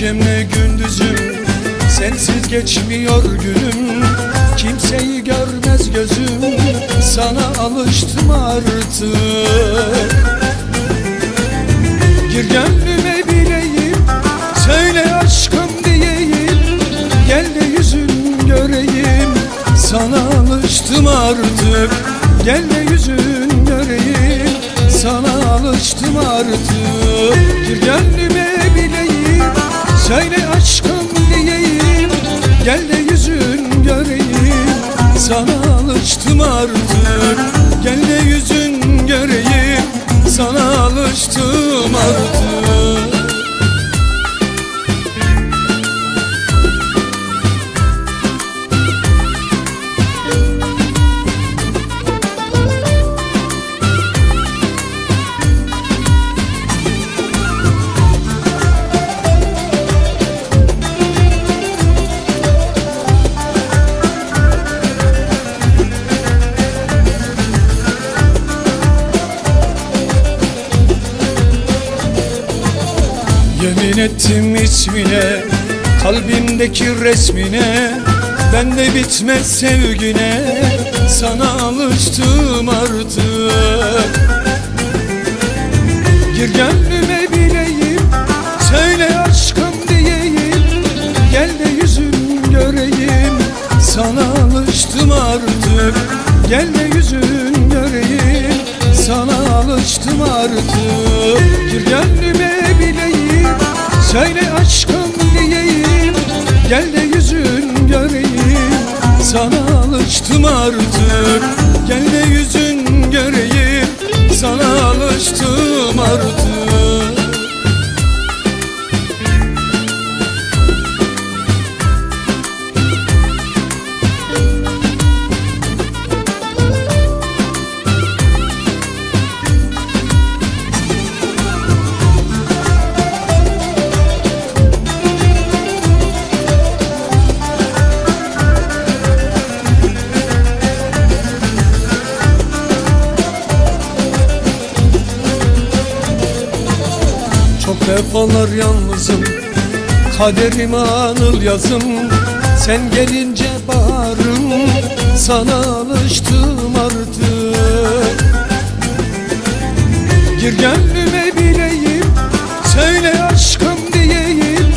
Ne gündüzüm, sensiz geçmiyor günüm. Kimseyi görmez gözüm, sana alıştım artık. Gir gönlüme bileyim, söyle aşkım diyeyim. Gel de yüzün göreyim, sana alıştım artık. Gel de yüzün göreyim, sana alıştım artık. Gir gönlüme bileyim, söyle aşkım diyeyim. Gel de yüzün göreyim, sana alıştım artık. Gel de yüzün göreyim, sana alıştım artık. Yemin ettim ismine, kalbimdeki resmine. Ben de bitmez sevgine, sana alıştım artık. Gir gönlüme bileyim, söyle aşkım diyeyim. Gel de yüzün göreyim, sana alıştım artık. Gel de yüzün göreyim, sana alıştım artık. Gir gönlüme bileyim, söyle aşkım diyeyim. Gel de yüzün göreyim, sana alıştım artık. Gel de yüzün göreyim, sana alıştım artık. Çok defalar yalnızım, kaderim anıl yazım. Sen gelince baharım, sana alıştım artık. Gir gönlüme bileyim, söyle aşkım diyeyim.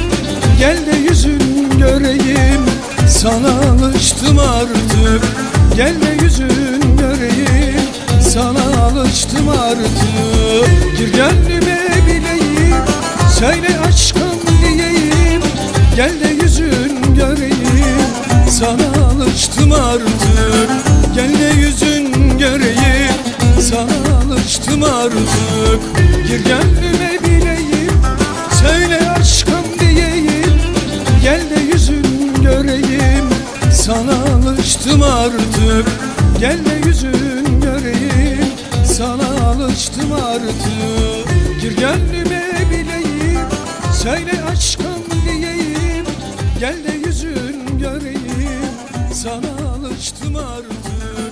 Gel de yüzün göreyim, sana alıştım artık. Gel de yüzün göreyim, sana alıştım artık. Gir gönlüme bileyim, söyle aşkım diyeyim. Gel de yüzün göreyim, sana alıştım artık. Gel de yüzün göreyim, sana alıştım artık. Gir gönlüme bileyim, söyle aşkım diyeyim. Gel de yüzün göreyim, sana alıştım artık. Gel de yüzün göreyim, sana alıştım artık. Gir gönlüme bileyim, söyle aşkım diyeyim. Gel de yüzün göreyim, sana alıştım artık.